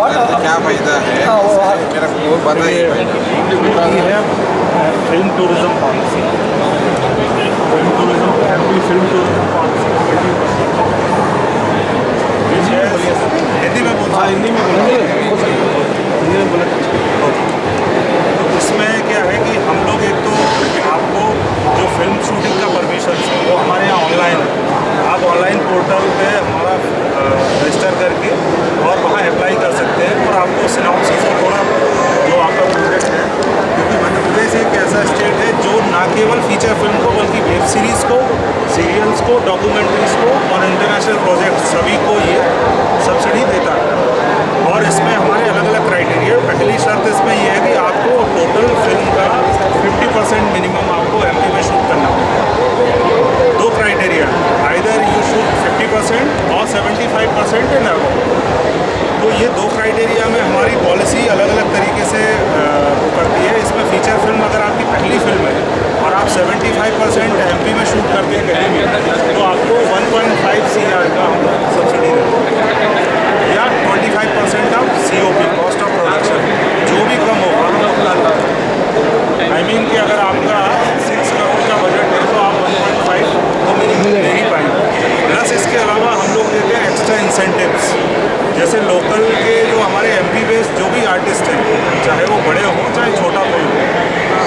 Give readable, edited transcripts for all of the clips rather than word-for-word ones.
क्या फायदा है मेरा को बताइए। Film tourism policy, film tourism MP film tourism policy Hindi में बोलता हूँ। हिंदी में बोला। तो इसमें क्या है कि हम लोग एक तो आपको जो फिल्म शूटिंग का परमिशन है वो हमारे यहाँ ऑनलाइन है। आप ऑनलाइन पोर्टल पे हमारा रजिस्टर करके और वहाँ अप्लाई कर सकते हैं और आपको सिनॉप्सिस और थोड़ा जो आपका प्रोजेक्ट है, क्योंकि मध्य प्रदेश एक ऐसा स्टेट है जो ना केवल फीचर फिल्म को बल्कि वेब सीरीज़ को, सीरियल्स को, डॉक्यूमेंट्रीज़ को और इंटरनेशनल प्रोजेक्ट सभी को ये सब्सिडी देता है। और इसमें हमारे अलग अलग क्राइटेरिया। पहली शर्त इसमें यह है कि आपको टोटल फिल्म का 50% मिनिमम आपको एमपी में शूट करना होगा। दो क्राइटेरिया, आइदर यू शूट 50% और 75% इन अबाउट। तो ये दो क्राइटेरिया में हमारी पॉलिसी अलग अलग तरीके से वो करती है। इसमें फीचर फिल्म अगर आपकी पहली फिल्म है और आप 75% एमपी में शूट करते हैं कहीं भी, तो आपको 1.5 CR का सब्सिडी देते हैं या 25% of COP, cost of production, जो भी कम होगा हम लोग प्लान। आई मीन कि अगर आपका 6 करोड़ का बजट है तो आप 1.5 तो मिनिमम ले ही पाएंगे। प्लस इसके अलावा हम लोग देते हैं एक्स्ट्रा इंसेंटिव्स। जैसे लोकल के जो हमारे MP बेस्ड जो भी आर्टिस्ट हैं, चाहे वो बड़े हों चाहे छोटा कोई हो,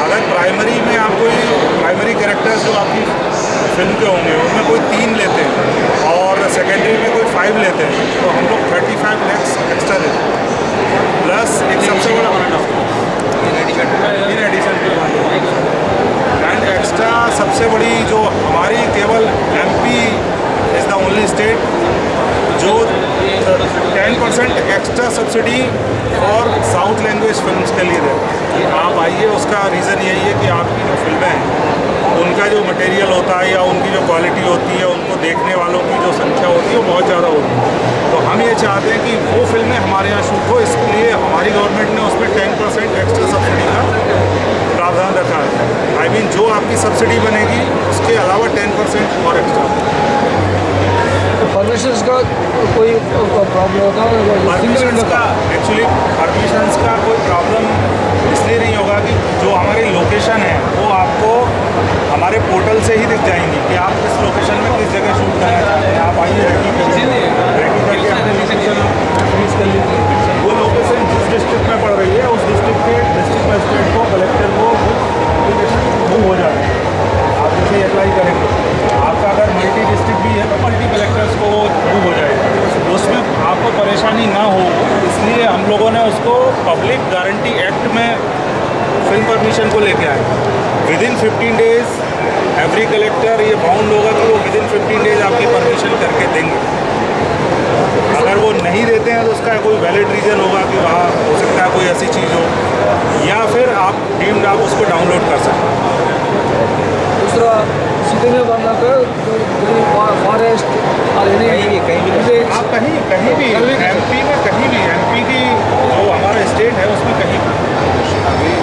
अगर प्राइमरी में आप कोई प्राइमरी कैरेक्टर्स जो आपकी फिल्म के होंगे उनमें कोई 3 लेते हैं और सेकेंडरी में कोई 5 लेते हैं, तो हम लोग 35 lakhs एक्स्ट्रा देते हैं। प्लस एक सबसे बड़ा इन एडिशन एंड एक्स्ट्रा सबसे बड़ी जो हमारी केवल MP is the only state जो 10% एक्स्ट्रा सब्सिडी और साउथ लैंग्वेज फिल्म्स के लिए देते हैं। आप आइए, उसका रीज़न यही है कि आपकी जो फिल्में हैं उनका जो मटेरियल होता है या उनकी जो क्वालिटी होती है, उनको देखने वालों की जो संख्या होती है वो बहुत ज़्यादा होती है। तो हम ये चाहते हैं कि वो फिल्में हमारे यहाँ शूट हो, इसलिए हमारी गवर्नमेंट ने उसमें 10% एक्स्ट्रा सब्सिडी का प्रावधान रखा है। आई मीन जो आपकी सब्सिडी बनेगी उसके अलावा 10% और एक्स्ट्रा। परमिशंस का कोई प्रॉब्लम होगा? परमिशंस का एक्चुअली परमिशंस का कोई प्रॉब्लम इसलिए नहीं होगा कि जो हमारी लोकेशन है वो आपको हमारे पोर्टल से ही दिख जाएंगी कि आप किस लोकेशन में किस जगह शूट करना चाहते हैं। आप आइए रेडी करके अपने लोकेशन फ्रीज कर लीजिए। वो लोकेशन जिस डिस्ट्रिक्ट में पड़ रही है उस डिस्ट्रिक्ट के डिस्ट्रिक्ट मजिस्ट्रेट को, कलेक्टर को मूव हो जाता है। आप जैसे अप्लाई करेंगे, आपका अगर मल्टी डिस्ट्रिक्ट भी है तो मल्टी कलेक्टर्स को मूव हो जाएगा। उसमें आपको परेशानी ना हो इसलिए हम लोगों ने उसको पब्लिक गारंटी एक्ट में फिल्म परमिशन को लेके आए। विदिन 15 डेज़ एवरी कलेक्टर ये बाउंड होगा कि वो विदिन 15 डेज़ आपकी परमिशन करके देंगे। अगर वो नहीं देते हैं तो उसका कोई वैलिड रीज़न होगा कि वहाँ हो सकता है कोई ऐसी चीज़ हो, या फिर आप डीम्ड आप उसको डाउनलोड कर सकते हैं। दूसरा सीधे में बनना कर फॉरेस्ट और आप कहीं भी MP में कहीं भी MP की जो हमारा स्टेट है उसमें कहीं भी अभी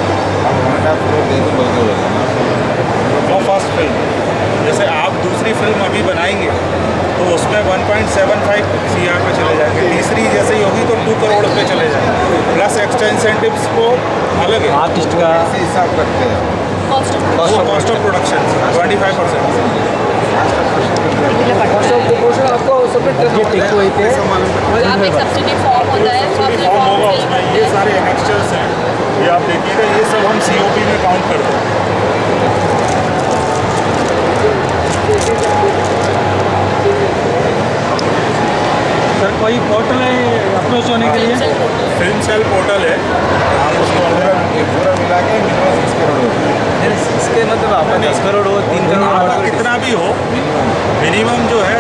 वो फर्स्ट फिल्म, जैसे आप दूसरी फिल्म अभी बनाएंगे तो उसमें 1.75 CR पे चले जाएंगे। तीसरी जैसे ही होगी तो 2 करोड़ पे चले जाएंगे। प्लस एक्स्ट्रा इंसेंटिव्स को अलग है, आर्टिस्ट का हिसाब रखते हैं। Cost of production 25%। आपको सबमिट आप एक सब्सिडी फॉर्म होता है वो आपने फॉर्म होगा, फॉर्म उसमें ये सारे एनेक्स्चर्स हैं, ये आप देखिएगा, ये सब हम COP में काउंट करते हैं। सर कोई पोर्टल है अप्रोच होने के लिए? फिल्म सेल पोर्टल है, आप उसको पूरा मिला के मिनिमम 6 करोड़ होता है। इसके मतलब आपका 10 करोड़ हो, 3 करोड़ आपका कितना भी हो, मिनिमम जो है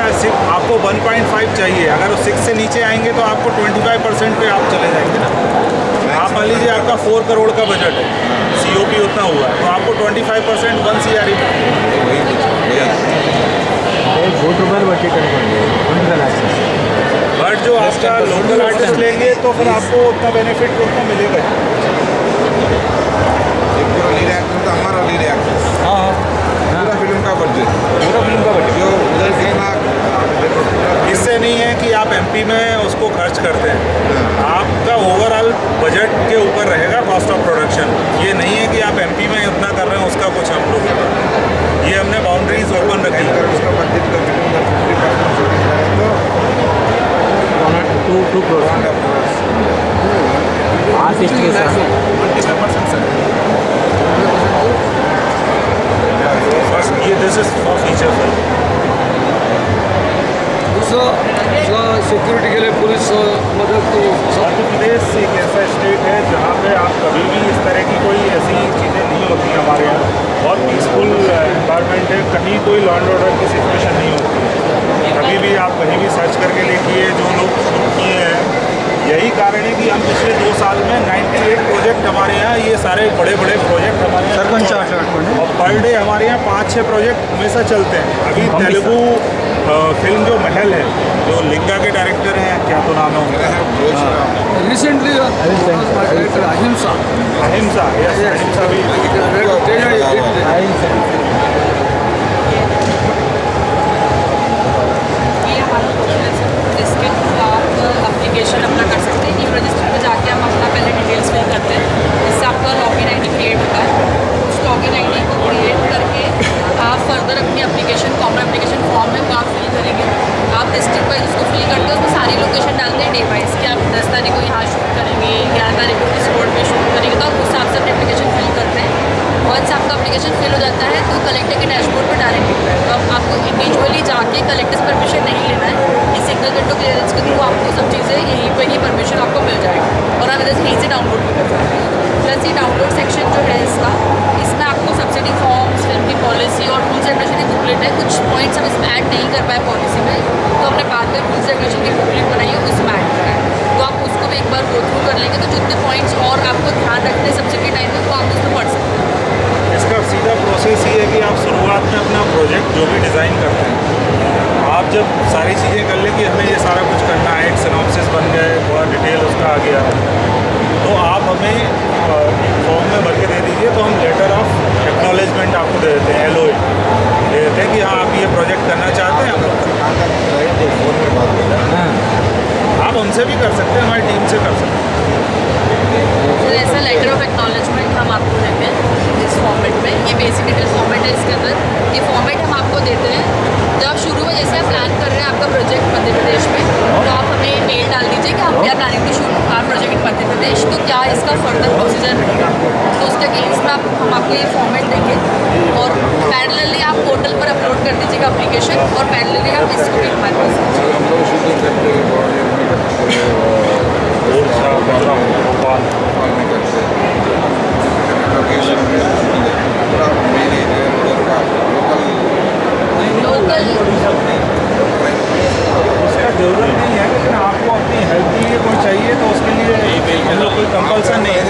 आपको 1.5 चाहिए। अगर 6 से नीचे आएंगे तो आपको 25% पे आप चले जाएंगे ना। आप मान लीजिए आपका 4 करोड़ का बजट है, COP उतना हुआ है, तो आपको 25% 1 CR ही बट जो आपका लोकल आर्टिस्ट लेंगे तो फिर आपको उतना बेनिफिट उतना मिलेगा। एक पूरा लीड एक्टर तो हमारा लीड एक्टर हाँ पूरा फिल्म का बजट, पूरा फिल्म का बजट जो उधर कितना इससे नहीं है कि आप MP में उसको खर्च करते हैं, आपका आर्टिस्ट के साथ 25% सर। फर्स्ट ये this is for feature film. दूसरा सिक्योरिटी के लिए पुलिस मदद तो मध्य प्रदेश एक ऐसा स्टेट है जहाँ पे आप कभी भी इस तरह की कोई ऐसी चीज़ें नहीं होती हमारे यहाँ। बहुत पीसफुल एनवायरनमेंट है, कहीं कोई लॉ एंड ऑर्डर की सिचुएशन नहीं होती है। कभी भी आप कहीं भी सर्च करके देखिए, जो लोग शुरू किए हैं, यही कारण है कि हम पिछले 2 साल में 98 प्रोजेक्ट हमारे यहाँ, ये सारे बड़े बड़े प्रोजेक्ट हमारे यहाँ और पर डे हमारे यहाँ 5-6 प्रोजेक्ट हमेशा चलते हैं। अभी तेलुगु फिल्म जो महल है, जो लिंगा के डायरेक्टर हैं, क्या तो नाम है उनका, रिसेंटली अहिंसा अहिंसा, यस अहिंसा भी ये हमारा पोर्टल है सर, जिसके थ्रू आप एप्लीकेशन अपना कर सकते हैं। ई रजिस्टर पे जाके हम अपना पहले डिटेल्स फिल करते हैं, इससे आपका लॉगिन आईडी क्रिएट होता है। उस लॉगिन आईडी को क्रिएट करके आप फर्दर अपनी एप्लीकेशन कॉमन एप्लीकेशन फॉर्म में वो आप फिल करेंगे। आप डिस्ट्रिक्ट वाइज उसको फिल करके उसमें सारी लोकेशन डालते हैं डे वाइज कि आप 10 तारीख को यहाँ शूट करेंगे, 11 तारीख को इस रोड पे शूट करेंगे, तो आप उस हिसाब से अपनी एप्लीकेशन फिल करते हैं। वंस आपका एप्लीकेशन फिल हो जाता है तो कलेक्टर के डैशबोर्ड पर डायरेक्ट दिखता है, तो अब आपको इंडिविजुअली जाके कलेक्टर से परमिशन नहीं लेना है। इस सिंगल विंडो क्लियरेंस के थ्रू आपको सब चीज़ें यहीं पर ही परमिशन आपको मिल जाएगी और आप इधर से यहीं से डाउनलोड भी कर सकते हैं। प्लस ये डाउनलोड सेक्शन जो है इसका, इसमें आपको सब्सिडी फॉर्म्स, फिल्म की पॉलिसी और रूल्स रेगुलेशन की बुकलेट है। कुछ पॉइंट्स हम इसमें ऐड नहीं कर पाए पॉलिसी में, तो हमने बाद में रूल्स रेगुलेशन की बुकलेट बनाई है, उसमें ऐड करा है। तो आप उसको भी एक बार गो थ्रू कर लेंगे, तो जितने पॉइंट्स और आपको ध्यान रखने सब्सिडी टाइम में, वो आप उसमें पढ़ सकते हैं। इसका सीधा प्रोसेस ये है कि आप शुरुआत में अपना प्रोजेक्ट जो भी डिज़ाइन करते हैं, आप जब सारी चीज़ें कर लें कि हमें ये सारा कुछ करना है, एक सिनॉप्सिस बन गए, थोड़ा डिटेल उसका आ गया, तो आप हमें फॉर्म में भर के दे दीजिए, तो हम लेटर ऑफ एक्नॉलेजमेंट आपको दे देते हैं, LOA दे देते हैं कि हाँ आप ये प्रोजेक्ट करना चाहते हैं। फोन में बात करें, आप उनसे भी कर सकते हैं, हमारी टीम से कर सकते हैं। तो ऐसा लेटर ऑफ एक्नॉलेजमेंट हम आपको देते हैं इस फॉर्मेट में। ये बेसिक डिटेल फॉर्मेट है, इसके अंदर ये फॉर्मेट हम आपको देते हैं। जब आप शुरू में जैसे आप प्लान कर रहे हैं आपका प्रोजेक्ट मध्य प्रदेश में, तो आप हमें मेल डाल दीजिए कि हम we are planning to shoot our project in Madhya Pradesh, तो क्या इसका फर्दर प्रोसीजर रहेगा। तो उसके अगेंस्ट में हम आपको ये फॉर्मेट देंगे और पैरेलली आप पोर्टल पर अपलोड कर दीजिएगा एप्लीकेशन, और पैरेलली आप इसको भी हमारे पास हम लोग शूटिंग करते हैं भोपाल में करते हैं, लोकेशन में पूरा मेन एरिया उधर का लोकल उसका जरूरत नहीं है, लेकिन आपको अपनी हेल्प के लिए कोई चाहिए तो उसके लिए हम लोग कोई कंपल्सन नहीं है।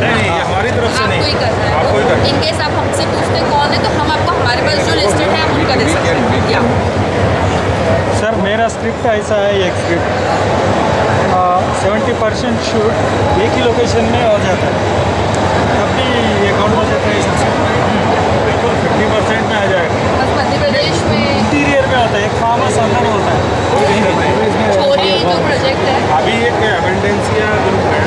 नहीं, हमारी तरफ से आपको ही नहीं, करना है। आपको ही करना है। इन केस आप हमसे पूछते कौन है, तो हम आपको हमारे पास जो लिस्टेड है हम उनका दे सकते हैं। या सर मेरा स्क्रिप्ट ऐसा है, एक स्क्रिप्ट 70% शूट एक ही लोकेशन में हो जाता है, तब भी ये काउंट हो जाता है। बिल्कुल 50% में आ जाएगा। बस मध्य प्रदेश में इंटीरियर में होता है, एक फार्म हाउस अंदर होता है। छोरी जो प्रोजेक्ट है, अभी एक एवेंडेंसिया ग्रुप है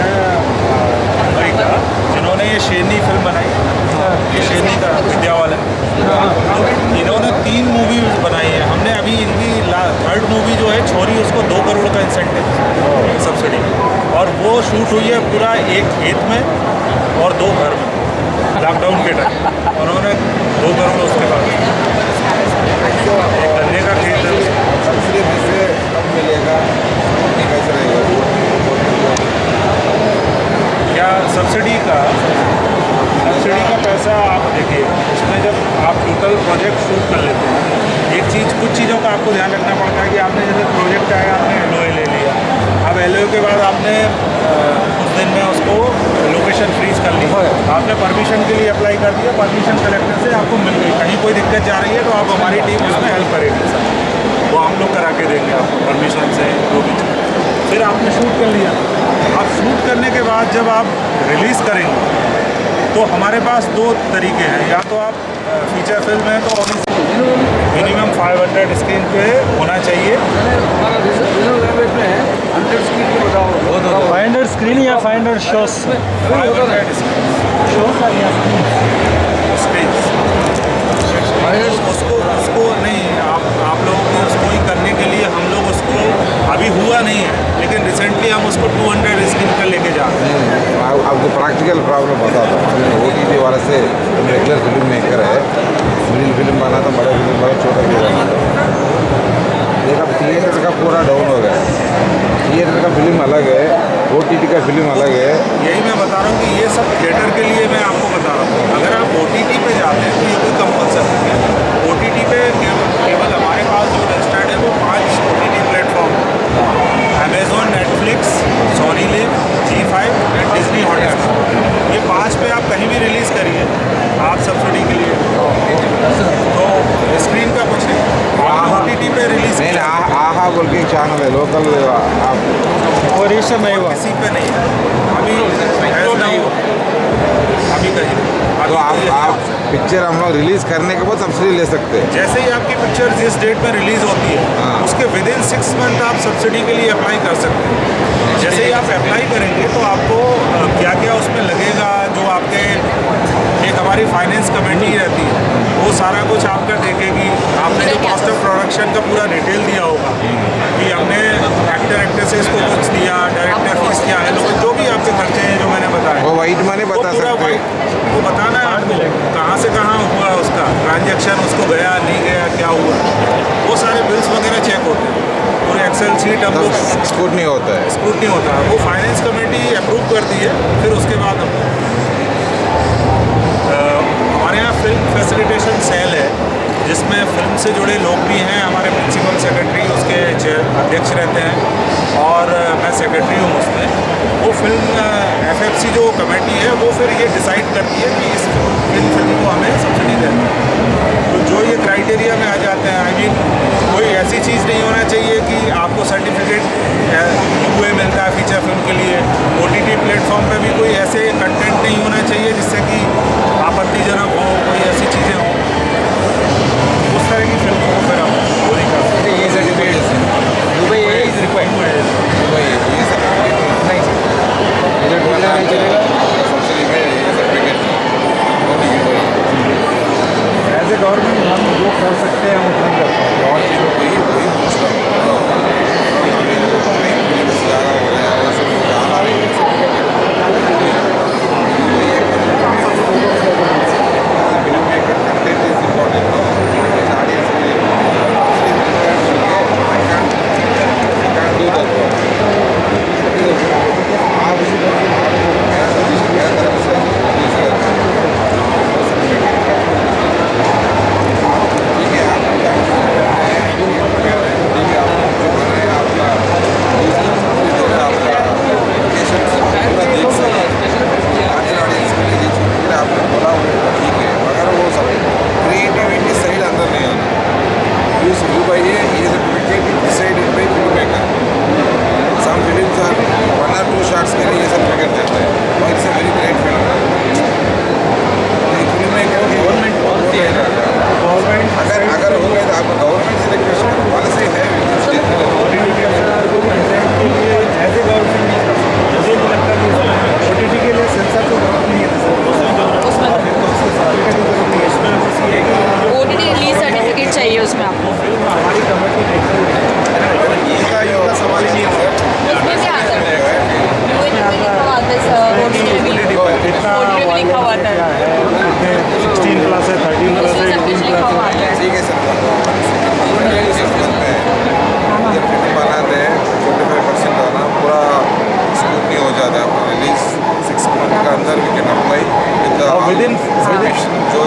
मुंबई का, जिन्होंने ये शेरनी फिल्म बनाई, ये शेरनी का विद्या वाला, तो इन्होंने 3 मूवी बनाई है। हमने अभी इनकी 3rd मूवी जो है छोरी, उसको 2 करोड़ का इंसेंटिव सब्सिडी, और वो शूट हुई है पूरा एक खेत में और 2 घर में, लॉकडाउन के टाइम। उन्होंने 2 करोड़ उसके बाद, एक गन्ने का खेत है, सब्सिडी से कम मिलेगा, नहीं कैसे रहेगा क्या सब्सिडी का पैसा आप देखिए, उसमें जब आप टोटल प्रोजेक्ट शूट कर लेते हैं, एक चीज़, कुछ चीज़ों का आपको ध्यान रखना पड़ता है कि आपने जैसे प्रोजेक्ट आया, आपने LOA ले लिया, अब LOA के बाद आपने कुछ दिन में उसको लोकेशन फ्रीज कर ली, आपने परमिशन के लिए अप्लाई कर दिया, परमिशन कलेक्टर से आपको मिल गई, कहीं कोई दिक्कत जा रही है तो आप हमारी टीम उसमें हेल्प करेगी सर, वो हम लोग करा के देंगे आपको परमिशन से जो भी। फिर आपने शूट कर लिया, आप शूट करने के बाद जब आप रिलीज़ करेंगे तो हमारे पास 2 तरीके हैं, या तो आप फीचर फिल्म है तो मिनिमम 500 स्क्रीन पे होना चाहिए। हमारा रीजनल लैंग्वेज में है 100 स्क्रीन को बताओ, 500 स्क्रीन या 500 शोस? 500 स्क्रीन उसको नहीं, आप लोगों को उसको ही करने के लिए हम लोग उसको, अभी हुआ नहीं है लेकिन रिसेंटली हम उसको 200 स्क्रीन पर लेके जा रहे हैं। प्रैक्टिकल प्रॉब्लम बताता हूँ। OTT वाले से रेगुलर फिल्म मेकर है, मिडिल फिल्म बनाता, बड़े फिल्म बड़ा, छोटा फिल्म बनाता। देखा थिएटर का पूरा डाउन हो गया। थिएटर का फिल्म अलग है, OTT का फिल्म अलग है। यही मैं बता रहा हूँ कि ये सब थिएटर के लिए मैं आपको बता रहा हूँ। अगर आप OTT पे जाते हैं तो ये कोई कंपल्सरी नहीं है। OTT पे केवल हमारे पास जो रजिस्टर्ड है वो 5 OTT platform, Amazon, Netflix, Sony Liv, ZEE5 and Disney Hotstar. ये 5 पे आप कहीं भी रिलीज़ करिए आप सब्सिडी के लिए, तो स्क्रीन का कुछ नहीं। OTT पे रिलीज़ मैंने आहा बोल के एक चैनल है लोकल, आप और इस समय हुआ किसी पे नहीं है अभी, नहीं हो अभी कहीं तो आप पिक्चर हम लोग रिलीज़ करने के बाद सब्सिडी ले सकते हैं। जैसे ही आपकी पिक्चर जिस डेट में रिलीज होती है हाँ। उसके विद इन 6 मंथ आप सब्सिडी के लिए अप्लाई कर सकते हैं। जैसे ही आप अप्लाई करेंगे तो आपको क्या क्या उसमें लगेगा, जो आपके एक हमारी फाइनेंस कमेटी रहती है वो सारा कुछ आपका देखेगी। आपने जो कॉस्ट ऑफ प्रोडक्शन का पूरा डिटेल दिया होगा कि हमने एक्टर एक्ट्रेसेस को कुछ दिया, डायरेक्टर फीस क्या है, लोग जो भी आपके खर्चे हैं जो मैंने बताया वो वाइट मनी वो बता पूरा सकते हैं। वो बताना है आपको कहाँ से कहाँ हुआ, उसका ट्रांजैक्शन उसको गया नहीं गया, क्या हुआ, वो सारे बिल्स वगैरह चेक होते हैं। पूरे एक्सेल शीट हम लोग स्कूट नहीं होता है। स्क्रूटनी होता है, वो फाइनेंस कमेटी अप्रूव करती है। फिर उसके बाद हम हमारे यहाँ फिल्म फैसिलिटेशन सेल है जिसमें फिल्म से जुड़े लोग भी हैं। हमारे प्रिंसिपल सेक्रेटरी उसके अध्यक्ष रहते हैं और मैं सेक्रेटरी हूँ उसमें। वो फिल्म FFC जो कमेटी है वो फिर ये डिसाइड करती है कि इस फिल्म को हमें सब्सिडी देना है। तो जो ये क्राइटेरिया में आ जाते हैं, आई मीन कोई ऐसी चीज़ नहीं होना चाहिए कि आपको सर्टिफिकेट UA मिलता है फीचर फिल्म के लिए। OTT प्लेटफॉर्म पे भी कोई ऐसे कंटेंट नहीं होना चाहिए जिससे कि आपत्तिजनक हो, कोई ऐसी चीज़ें हों। उस तरह की फिल्म को फिर हम वो नहीं कर सकते। ये certificate Dubai is required, Dubai ये सर्टिफिकेट नहीं चलेगा। सब्सिडी में ये सर्टिफिकेट एज ए गवर्नमेंट हम जो कर सकते हैं हम उतना कर सकते हैं। और चीज़ों को वही पूछ रहा हूँ। ज़्यादा हो गया वो सब ज़्यादा भी film maker content is important audience के लिए। मेरा तरफ से ठीक है, आप आपने बोला ठीक है, मगर वो सब क्रिएटिविटी सही अंदर नहीं आना। यू बाई ये certificate decided by film maker. Some films are 1 or 2 shots के लिए ये सर्टिफिकेट देते हैं और it's a very great film. Film maker की गवर्नमेंट अगर हो गए तो आपको गवर्नमेंट से रिक्वेस्ट पॉलिसी है एज ए गवर्नमेंट मुझे नहीं लगता कि OTT के लिए सेंसर तो जरूरत नहीं है OTT रिलीज सर्टिफिकेट चाहिए उसमें आपको, हमारी कमेटी ये सवाल ही नहीं है सर। उसमें भी आता है, वो इनमें लिखा हुआ आता है OTT में भी लिखा हुआ आता है, 16 प्लस है, 13 प्लस उसमें है, सब कुछ 18 लिखा प्लस हुआ आता है। ठीक है सर। जब फिल्म बनाते हैं 25% आना पूरा स्कूटनी हो जाता है। आपका रिलीज 6 मंथ के अंदर वी कैन अप्लाई within जो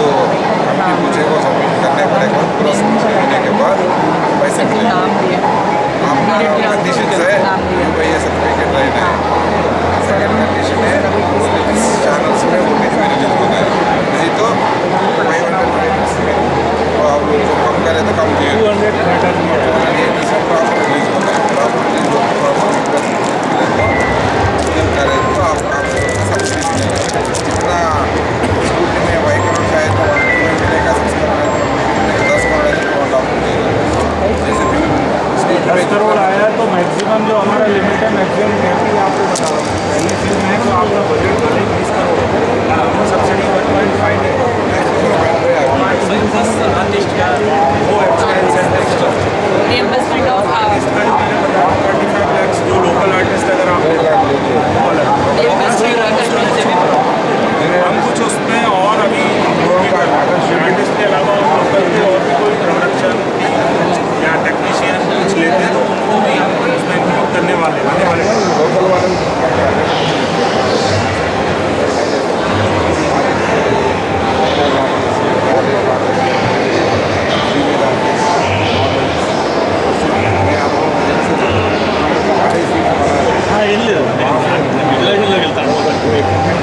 कंपनी पूछे वो सबमिट करने पड़ेगा। पूरा स्कूटनी होने के बाद पैसे मिलेंगे। नाम दिया आपका कंडीशन है कि भाई ये सर्टिफिकेट रहना है। सेकेंड कंडीशन है चैनल्स में OTT में रिलीज होना है, नहीं तो 500 मिनट्स तो आप लोग जो कम करें तो कम किए 200 मैटर नहीं है। प्रॉपर रिलीज होना है। प्रॉपर रिलीज हो प्रॉपर करें तो आपको सब्सिडी मिलेगा। जितना स्कूटी में 1 करोड़ का है तो 1 करोड़ मिलेगा, 6 करोड़ 10 करोड़ है तो 1 लाख मिलेगा। जैसे फिल्म 10 करोड़ आया तो मैक्सिमम जो हमारा लिमिट है मैक्सिमम आपको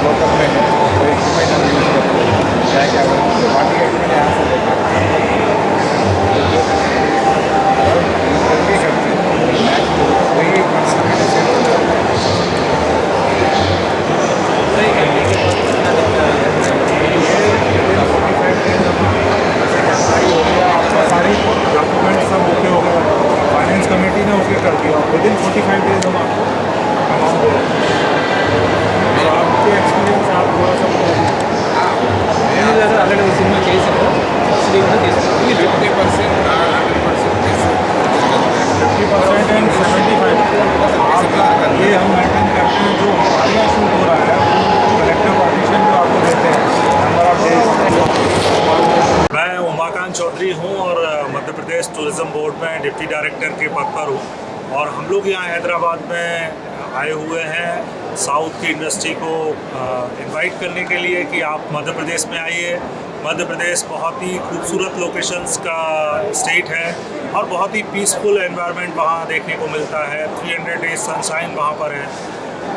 लोकल में है तो इक्विपमेंट हम यूज़ करते हैं, क्या क्या पार्टी का इक्विपमेंट यहाँ से लेकर करते हैं, वही सारी डॉक्यूमेंट सब ओके हो गया, फाइनेंस कमेटी ने ओके कर दिया, विदिन 45 डेज हम आपको अमाउंट दे देंगे। तो आपके एक्सपीरियंस आप थोड़ा सा ఆల్రెడీ సినిమా చేశారు సబ్సిడీ కూడా చేశారు 50% 50% एंड 75%। आपका ये हम मेंटेन करते हैं, जो हमारे यहाँ शूट हो रहा है वो कलेक्टिव पार्टीशन जो आपको देते हैं नंबर ऑफ डेज। मैं उमाकांत चौधरी हूँ और मध्य प्रदेश टूरिज़्म बोर्ड में डिप्टी डायरेक्टर के पद पर हूँ, और हम लोग यहाँ हैदराबाद में आए हुए हैं साउथ की इंडस्ट्री को इनवाइट करने के लिए कि आप मध्य प्रदेश में आइए। मध्य प्रदेश बहुत ही खूबसूरत लोकेशंस का स्टेट है और बहुत ही पीसफुल एनवायरनमेंट वहाँ देखने को मिलता है। 300 डेज सनशाइन वहाँ पर है।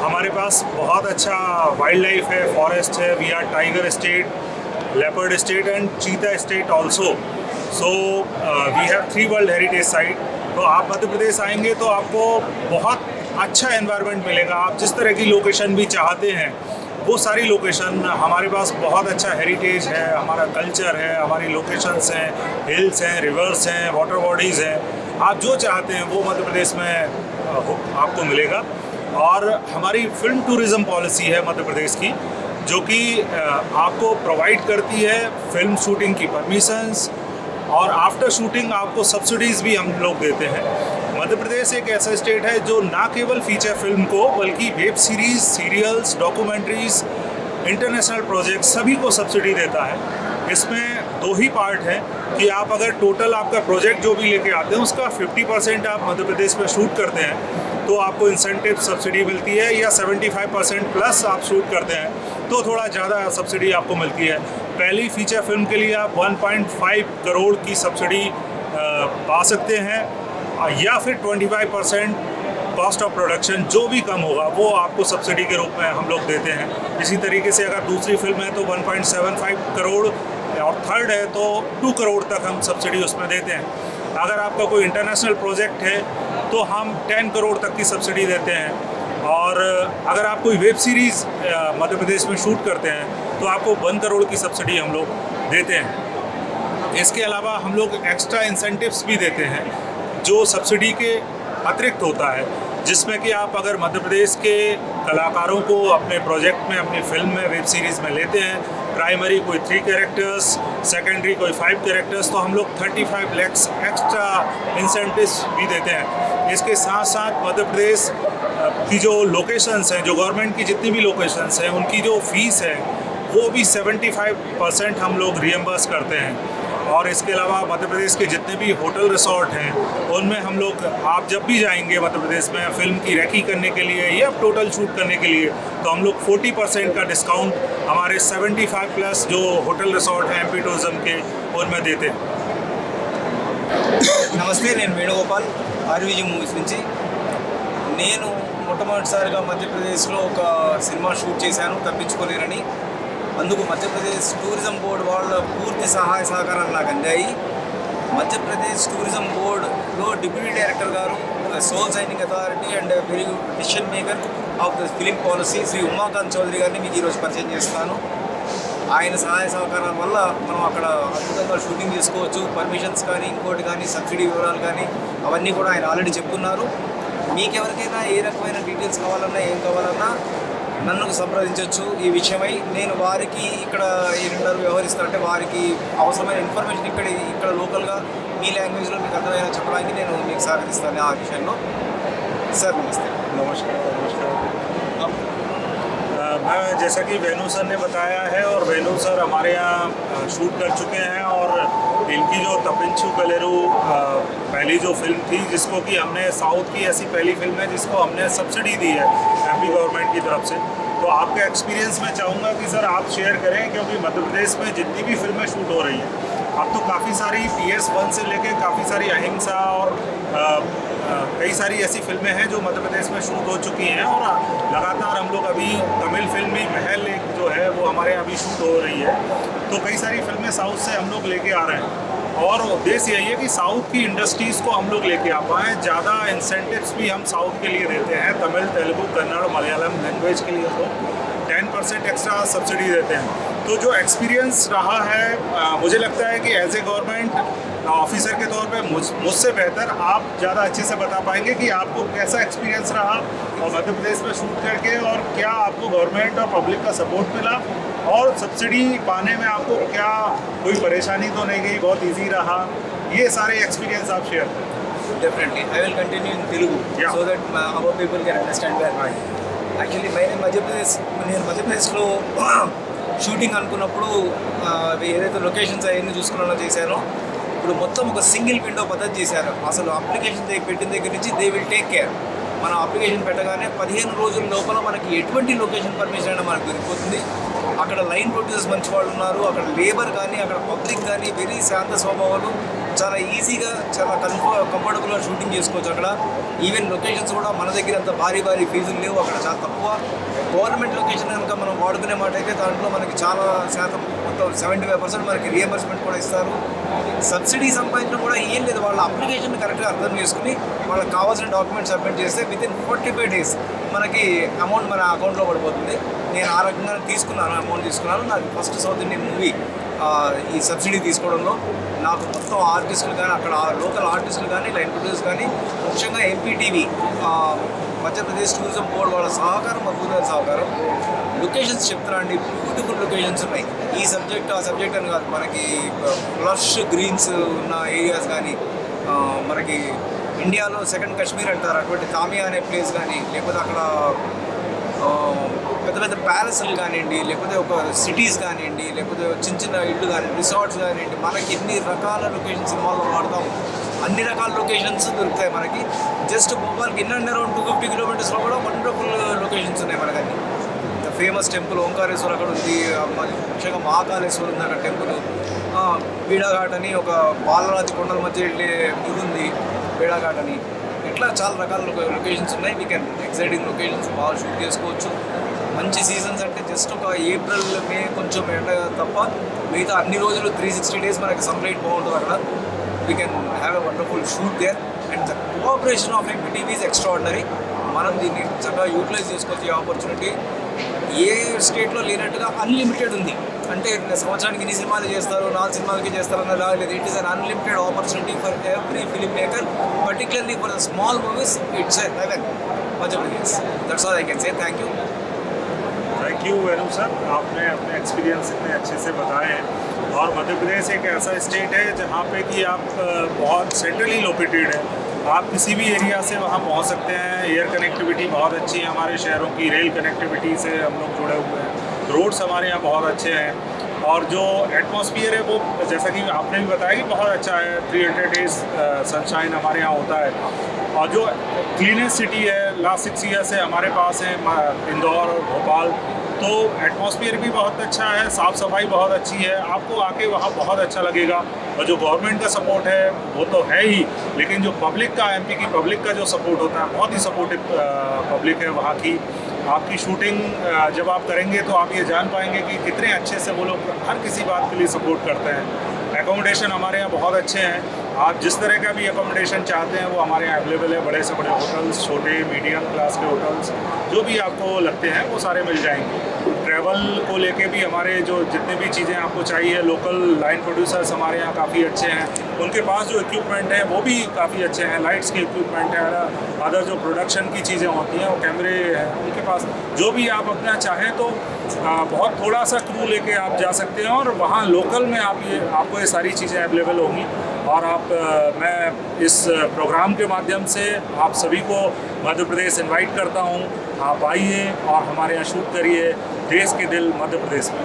हमारे पास बहुत अच्छा वाइल्ड लाइफ है, फॉरेस्ट है, we are tiger state, leopard state and cheetah state also. So we have 3 World Heritage Site. तो आप मध्य प्रदेश आएंगे तो आपको बहुत अच्छा एनवायरनमेंट मिलेगा। आप जिस तरह की लोकेशन भी चाहते हैं वो सारी लोकेशन हमारे पास, बहुत अच्छा हेरिटेज है, हमारा कल्चर है, हमारी लोकेशंस हैं, हिल्स हैं, रिवर्स हैं, वाटर बॉडीज़ हैं, आप जो चाहते हैं वो मध्य प्रदेश में आपको मिलेगा। और हमारी फिल्म टूरिज़्म पॉलिसी है मध्य प्रदेश की, जो कि आपको प्रोवाइड करती है फिल्म शूटिंग की परमिशंस, और आफ्टर शूटिंग आपको सब्सिडीज़ भी हम लोग देते हैं। मध्य प्रदेश एक ऐसा स्टेट है जो ना केवल फीचर फिल्म को बल्कि web series, serials, documentaries, international project सभी को सब्सिडी देता है। इसमें 2 ही पार्ट हैं कि आप अगर टोटल आपका प्रोजेक्ट जो भी लेके आते हैं उसका 50% आप मध्य प्रदेश में शूट करते हैं तो आपको इंसेंटिव सब्सिडी मिलती है, या 75% प्लस आप शूट करते हैं तो थोड़ा ज़्यादा सब्सिडी आपको मिलती है। पहली फीचर फिल्म के लिए आप 1.5 करोड़ की सब्सिडी पा सकते हैं, या फिर 25% कॉस्ट ऑफ प्रोडक्शन जो भी कम होगा वो आपको सब्सिडी के रूप में हम लोग देते हैं। इसी तरीके से अगर दूसरी फिल्म है तो 1.75 करोड़, और थर्ड है तो 2 करोड़ तक हम सब्सिडी उसमें देते हैं। अगर आपका कोई इंटरनेशनल प्रोजेक्ट है तो हम 10 करोड़ तक की सब्सिडी देते हैं, और अगर आप कोई वेब सीरीज़ मध्य प्रदेश में शूट करते हैं तो आपको 1 करोड़ की सब्सिडी हम लोग देते हैं। इसके अलावा हम लोग एक्स्ट्रा इंसेंटिव्स भी देते हैं जो सब्सिडी के अतिरिक्त होता है, जिसमें कि आप अगर मध्य प्रदेश के कलाकारों को अपने प्रोजेक्ट में, अपनी फिल्म में, वेब सीरीज़ में लेते हैं, प्राइमरी कोई 3 कैरेक्टर्स, सेकेंडरी कोई 5 कैरेक्टर्स, तो हम लोग 35 लाख एक्स्ट्रा इंसेंटिव्स भी देते हैं। इसके साथ साथ मध्य प्रदेश की जो लोकेशंस हैं, जो गवर्नमेंट की जितनी भी लोकेशंस हैं, उनकी जो फीस है वो भी 75% हम लोग रियम्बर्स करते हैं। और इसके अलावा मध्य प्रदेश के जितने भी होटल रिसोर्ट हैं उनमें हम लोग, आप जब भी जाएंगे मध्य प्रदेश में फिल्म की रेकी करने के लिए या टोटल शूट करने के लिए, तो हम लोग 40% का डिस्काउंट हमारे 75+ जो होटल रिसोर्ट हैं MP टूरिज्म के, उनमें देते हैं। నమస్తే, నేను వేణుగోపాల్ ఆర్వీజీ మూవీస్ నుంచి. నేను మొట్టమొదటిసారిగా మధ్యప్రదేశ్లో ఒక సినిమా షూట్ చేశాను, తప్పించుకోలేరని. అందుకు మధ్యప్రదేశ్ టూరిజం బోర్డు వాళ్ళ పూర్తి సహాయ సహకారాలు నాకు అందాయి. మధ్యప్రదేశ్ టూరిజం బోర్డులో డిప్యూటీ డైరెక్టర్ గారు, sole signing authority and very good decision maker of the film policy Shri Umakant Chaudhary గారిని మీకు ఈరోజు పరిచయం చేస్తాను. ఆయన సహాయ సహకారాల వల్ల మనం అక్కడ అద్భుతంగా షూటింగ్ చేసుకోవచ్చు. పర్మిషన్స్ కానీ, ఇంకోటి కానీ, సబ్సిడీ వివరాలు కానీ అవన్నీ కూడా ఆయన ఆల్రెడీ చెప్తున్నారు. మీకెవరికైనా ఏ రకమైన డీటెయిల్స్ కావాలన్నా, ఏం కావాలన్నా నన్ను సంప్రదించవచ్చు ఈ విషయమై. నేను వారికి ఇక్కడ ఏంటంటారు వ్యవహరిస్తారంటే వారికి అవసరమైన ఇన్ఫర్మేషన్ ఇక్కడ లోకల్గా మీ లాంగ్వేజ్లో మీకు అర్థమైన చెప్పడానికి నేను మీకు సహకరిస్తాను ఆ విషయంలో. सर नमस्ते। नमस्कार। मैं जैसा कि वेणु सर ने बताया है, और वेणु सर हमारे यहाँ शूट कर चुके हैं, और इनकी जो तपिंचु कलेरू पहली जो फिल्म थी, जिसको कि हमने साउथ की ऐसी पहली फिल्म है जिसको हमने सब्सिडी दी है MP गवर्नमेंट की तरफ से। तो आपका एक्सपीरियंस मैं चाहूँगा कि सर आप शेयर करें, क्योंकि मध्य प्रदेश में जितनी भी फिल्में शूट हो रही हैं, अब तो काफ़ी सारी PS1 से लेके काफ़ी सारी अहिंसा और कई सारी ऐसी फिल्में हैं जो मध्य प्रदेश में शूट हो चुकी हैं, और लगातार हम लोग अभी तमिल फिल्म भी महल एक जो है वो हमारे यहाँ अभी शूट हो रही है, तो कई सारी फिल्में साउथ से हम लोग लेके आ रहे हैं और उद्देश्य यही है कि साउथ की इंडस्ट्रीज़ को हम लोग लेके आ पाएँ। ज़्यादा इंसेंटिव्स भी हम साउथ के लिए देते हैं, तमिल, तेलुगु, कन्नड़, मलयालम लैंग्वेज के लिए तो 10% एक्स्ट्रा सब्सिडी देते हैं। तो जो एक्सपीरियंस रहा है मुझे लगता है कि एज ए गवर्नमेंट ऑफिसर के तौर पे मुझसे बेहतर आप ज़्यादा अच्छे से बता पाएंगे कि आपको कैसा एक्सपीरियंस रहा और मध्य प्रदेश में शूट करके, और क्या आपको गवर्नमेंट और पब्लिक का सपोर्ट मिला, और सब्सिडी पाने में आपको क्या कोई परेशानी तो नहीं गई, बहुत ईजी रहा, ये सारे एक्सपीरियंस आप शेयर करें। Definitely. I will continue in Telugu Yeah. so that our people can understand where I am. Actually, నేను మధ్యప్రదేశ్లో షూటింగ్ అనుకున్నప్పుడు ఏదైతే లొకేషన్స్ అవన్నీ చూసుకున్నా చేశానో, ఇప్పుడు మొత్తం ఒక సింగిల్ విండో పద్ధతి చేశారు. అసలు అప్లికేషన్ పెట్టిన దగ్గర నుంచి దే విల్ టేక్ కేర్. మనం అప్లికేషన్ పెట్టగానే 15 రోజుల లోపల మనకి ఎటువంటి లొకేషన్ పర్మిషన్ అయినా మనకు దొరికిపోతుంది. అక్కడ లైన్ ప్రొడ్యూసర్స్ మంచి వాళ్ళు ఉన్నారు, అక్కడ లేబర్ కానీ అక్కడ పబ్లిక్ కానీ వెరీ శాంత స్వభావాలు, చాలా ఈజీగా చాలా కంఫర్టబుల్గా షూటింగ్ చేసుకోవచ్చు. అక్కడ ఈవెన్ లొకేషన్స్ కూడా మన దగ్గర అంత భారీ ఫీజులు లేవు, అక్కడ చాలా తక్కువ. గవర్నమెంట్ లొకేషన్ కనుక మనం వాడుకునే మాట అయితే దాంట్లో మనకి చాలా శాతం మొత్తం 75% మనకి రియంబర్స్మెంట్ కూడా ఇస్తారు. సబ్సిడీ సంపాదించడం కూడా ఏం లేదు, వాళ్ళ అప్లికేషన్ కరెక్ట్గా అర్థం చేసుకుని వాళ్ళకి కావాల్సిన డాక్యుమెంట్స్ సబ్మిట్ చేస్తే వితిన్ 45 days మనకి అమౌంట్ మన అకౌంట్లో పడిపోతుంది. నేను ఆ రకంగా అమౌంట్ తీసుకున్నాను. నాకు ఫస్ట్ సౌత్ ఇండియన్ మూవీ ఈ సబ్సిడీ తీసుకోవడంలో నాకు మొత్తం ఆర్టిస్టులు కానీ అక్కడ లోకల్ ఆర్టిస్టులు కానీ లైన్ ప్రొడ్యూసర్స్ కానీ ముఖ్యంగా ఎంపీటీవీ మధ్యప్రదేశ్ టూరిజం బోర్డు వాళ్ళ సహకారం, అద్భుతమైన సహకారం. లొకేషన్స్ చెప్తున్నా అండి, బ్యూటిఫుల్ లొకేషన్స్ ఉన్నాయి. ఈ సబ్జెక్ట్ ఆ సబ్జెక్ట్ అని కాదు, మనకి ఫ్లష్ గ్రీన్స్ ఉన్న ఏరియాస్ కానీ, మనకి ఇండియాలో సెకండ్ కాశ్మీర్ అంటారు అటువంటి తామియా అనే ప్లేస్ కానీ, లేకపోతే అక్కడ పెద్ద పెద్ద ప్యాలెస్లు కానివ్వండి, లేకపోతే ఒక సిటీస్ కానివ్వండి, లేకపోతే చిన్న ఇళ్ళు కానివ్వండి, రిసార్ట్స్ కానివ్వండి, మనకి ఎన్ని రకాల లొకేషన్ సినిమాల్లో వాడతాం, అన్ని రకాల లొకేషన్స్ దొరుకుతాయి మనకి. జస్ట్ భోపాల్కి ఇన్ అండ్ అరౌండ్ 250 kilometers కూడా వండర్ఫుల్ లొకేషన్స్ ఉన్నాయి మనకన్నీ. ఫేమస్ టెంపుల్ ఓంకారేశ్వర్ అక్కడ ఉంది, ముఖ్యంగా మహాకాళేశ్వర్ ఉంది అక్కడ టెంపుల్. బీడాఘాట్ అని ఒక పాలరాతి కొండల మధ్య వెళ్ళే ఇది ఉంది, బీడాఘాట్ అని. ఇట్లా చాలా రకాల లొకేషన్స్ ఉన్నాయి. వీ కెన్ ఎక్సైటింగ్ లొకేషన్స్ బాగా షూట్ చేసుకోవచ్చు. మంచి సీజన్స్ అంటే జస్ట్ ఒక ఏప్రిల్, మే కొంచెం ఎండ తప్ప మిగతా అన్ని రోజులు 360 days మనకి సన్లైట్ బాగుంటుంది అక్కడ. We can have a wonderful shoot there and the cooperation of MPTV is extraordinary. మనం దీన్ని చక్కగా యూటిలైజ్ చేసుకోవచ్చు ఈ ఆపర్చునిటీ. ఏ స్టేట్లో లేనట్టుగా అన్లిమిటెడ్ ఉంది. అంటే సంవత్సరానికి ఇన్ని సినిమాలు చేస్తారు, 4 సినిమాలకి చేస్తారన్న రాలేదు. It is an unlimited opportunity for every film maker, particularly for the small movies. It's a heaven, Madhya Pradesh. That's all I can say. Thank you. Thank you Venu sir, आपने अपने एक्सपीरियंस इतने अच्छे से बताए हैं। और मध्य प्रदेश एक ऐसा स्टेट है जहाँ पे कि आप बहुत सेंट्रली लोकेटेड है, आप किसी भी एरिया से वहाँ पहुँच सकते हैं। एयर कनेक्टिविटी बहुत अच्छी है हमारे शहरों की, रेल कनेक्टिविटी से हम लोग जुड़े हुए हैं, रोड्स हमारे यहाँ बहुत अच्छे हैं, और जो एटमॉस्फियर है वो जैसा कि आपने भी बताया कि बहुत अच्छा है। 300 days सनशाइन हमारे यहाँ होता है, और जो क्लीनेस्ट सिटी है लास्ट 6 years से हमारे पास है इंदौर और भोपाल, तो एटमॉस्फियर भी बहुत अच्छा है, साफ़ सफाई बहुत अच्छी है, आपको आके वहाँ बहुत अच्छा लगेगा। और जो गवर्नमेंट का सपोर्ट है वो तो है ही, लेकिन जो पब्लिक का, एमपी की पब्लिक का जो सपोर्ट होता है, बहुत ही सपोर्टिव पब्लिक है वहाँ की। आपकी शूटिंग जब आप करेंगे तो आप ये जान पाएंगे कि कितने अच्छे से वो लोग हर किसी बात के लिए सपोर्ट करते हैं। एकोमोडेशन हमारे यहाँ बहुत अच्छे हैं, आप जिस तरह का भी एकोमोडेशन चाहते हैं वो हमारे यहाँ अवेलेबल है। बड़े से बड़े होटल्स, छोटे मीडियम क्लास के होटल्स, जो भी आपको लगते हैं वो सारे मिल जाएंगे। ट्रैवल को लेके भी हमारे जो जितनी भी चीज़ें आपको चाहिए, लोकल लाइन प्रोड्यूसर्स हमारे यहाँ काफ़ी अच्छे हैं, उनके पास जो इक्विपमेंट है वो भी काफ़ी अच्छे हैं, लाइट्स के इक्विपमेंट है, अदर जो प्रोडक्शन की चीज़ें होती हैं वो कैमरे हैं उनके पास। जो भी आप अपना चाहें तो बहुत थोड़ा सा क्रू लेके आप जा सकते हैं, और वहाँ लोकल में आपको ये सारी चीज़ें अवेलेबल होंगी। और मैं इस प्रोग्राम के माध्यम से आप सभी को मध्य प्रदेश इनवाइट करता हूँ, आप आइए और हमारे यहाँ शूट करिए। देश के दिल मध्य प्रदेश में।